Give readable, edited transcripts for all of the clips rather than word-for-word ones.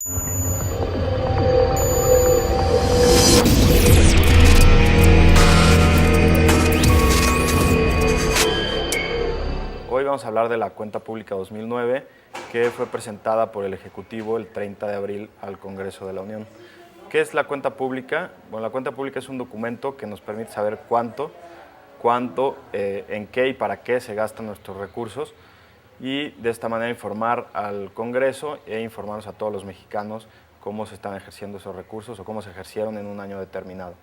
Hoy vamos a hablar de la Cuenta Pública 2009, que fue presentada por el Ejecutivo el 30 de abril al Congreso de la Unión. ¿Qué es la cuenta pública? Bueno, la cuenta pública es un documento que nos permite saber cuánto, en qué y para qué se gastan nuestros recursos, y de esta manera informar al Congreso e informarnos a todos los mexicanos cómo se están ejerciendo esos recursos o cómo se ejercieron en un año determinado.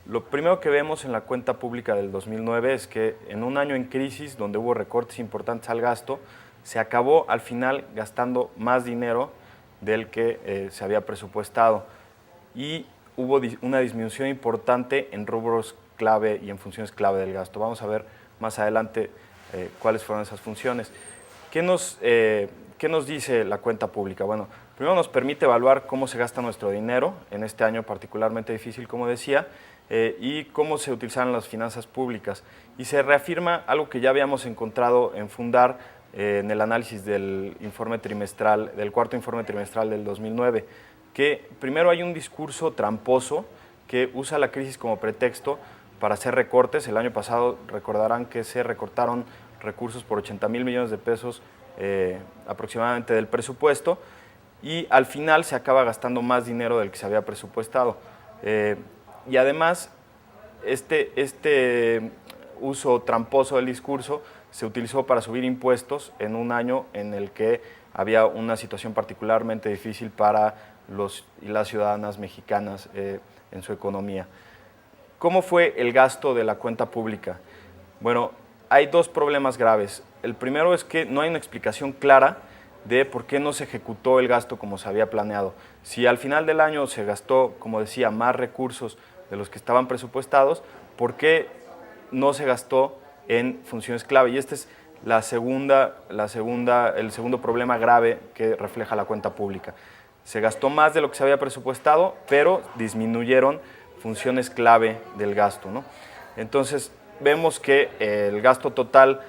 Lo primero que vemos en la cuenta pública del 2009 es que en un año en crisis, donde hubo recortes importantes al gasto, se acabó al final gastando más dinero del que se había presupuestado, y hubo una disminución importante en rubros clave y en funciones clave del gasto. Vamos a ver más adelante cuáles fueron esas funciones. ¿Qué nos dice la cuenta pública? Bueno, primero nos permite evaluar cómo se gasta nuestro dinero en este año particularmente difícil, como decía, y cómo se utilizaron las finanzas públicas. Y se reafirma algo que ya habíamos encontrado en Fundar en el análisis del informe trimestral, del cuarto informe trimestral del 2009, que primero hay un discurso tramposo que usa la crisis como pretexto para hacer recortes. El año pasado recordarán que se recortaron recursos por 80,000 millones de pesos aproximadamente del presupuesto, y al final se acaba gastando más dinero del que se había presupuestado. Y además, este uso tramposo del discurso se utilizó para subir impuestos en un año en el que había una situación particularmente difícil para los y las ciudadanas mexicanas en su economía. ¿Cómo fue el gasto de la cuenta pública? Bueno, hay dos problemas graves. El primero es que no hay una explicación clara de por qué no se ejecutó el gasto como se había planeado. Si al final del año se gastó, como decía, más recursos de los que estaban presupuestados, ¿por qué no se gastó en funciones clave? Y este es el segundo problema grave que refleja la cuenta pública. Se gastó más de lo que se había presupuestado, pero disminuyeron funciones clave del gasto, ¿no? Entonces, vemos que el gasto total,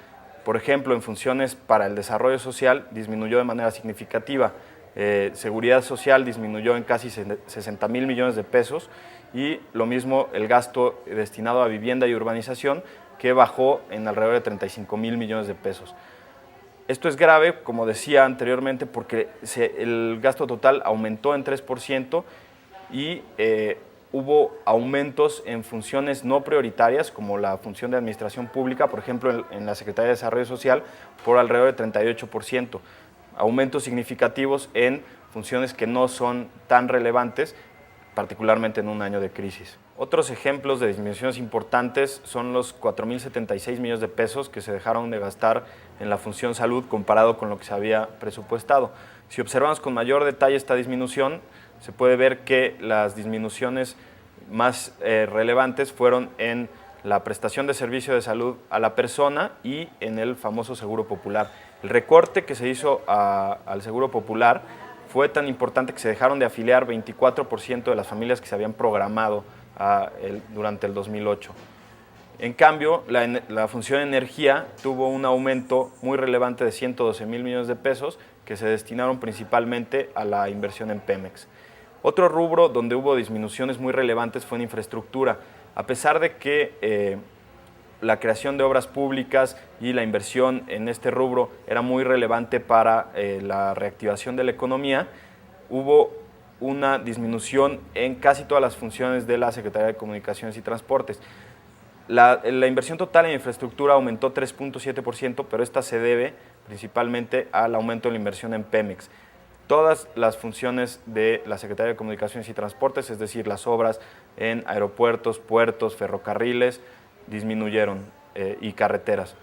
por ejemplo, en funciones para el desarrollo social, disminuyó de manera significativa. Seguridad social disminuyó en casi 60,000 millones de pesos, y lo mismo el gasto destinado a vivienda y urbanización, que bajó en alrededor de 35,000 millones de pesos. Esto es grave, como decía anteriormente, porque el gasto total aumentó en 3%, y hubo aumentos en funciones no prioritarias, como la función de administración pública, por ejemplo, en la Secretaría de Desarrollo Social, por alrededor de 38%. Aumentos significativos en funciones que no son tan relevantes, particularmente en un año de crisis. Otros ejemplos de disminuciones importantes son los 4,076 millones de pesos que se dejaron de gastar en la función salud comparado con lo que se había presupuestado. Si observamos con mayor detalle esta disminución, se puede ver que las disminuciones más relevantes fueron en la prestación de servicio de salud a la persona y en el famoso Seguro Popular. El recorte que se hizo al Seguro Popular fue tan importante que se dejaron de afiliar 24% de las familias que se habían programado durante el 2008. En cambio, la función energía tuvo un aumento muy relevante de 112,000 millones de pesos que se destinaron principalmente a la inversión en Pemex. Otro rubro donde hubo disminuciones muy relevantes fue en infraestructura. A pesar de que la creación de obras públicas y la inversión en este rubro era muy relevante para la reactivación de la economía, hubo una disminución en casi todas las funciones de la Secretaría de Comunicaciones y Transportes. La inversión total en infraestructura aumentó 3.7%, pero esta se debe principalmente al aumento de la inversión en Pemex. Todas las funciones de la Secretaría de Comunicaciones y Transportes, es decir, las obras en aeropuertos, puertos, ferrocarriles, disminuyeron, y carreteras,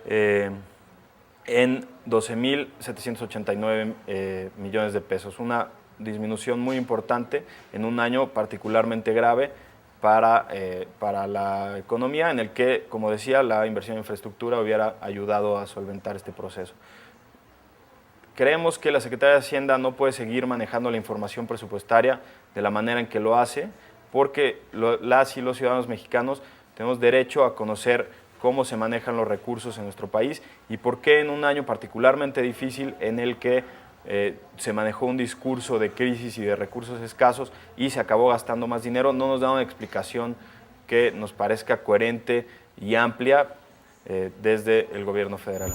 en 12,789 millones de pesos, una disminución muy importante en un año particularmente grave para la economía, en el que, como decía, la inversión en infraestructura hubiera ayudado a solventar este proceso. Creemos que la Secretaría de Hacienda no puede seguir manejando la información presupuestaria de la manera en que lo hace, porque las y los ciudadanos mexicanos tenemos derecho a conocer cómo se manejan los recursos en nuestro país y por qué en un año particularmente difícil en el que se manejó un discurso de crisis y de recursos escasos y se acabó gastando más dinero. No nos da una explicación que nos parezca coherente y amplia desde el gobierno federal.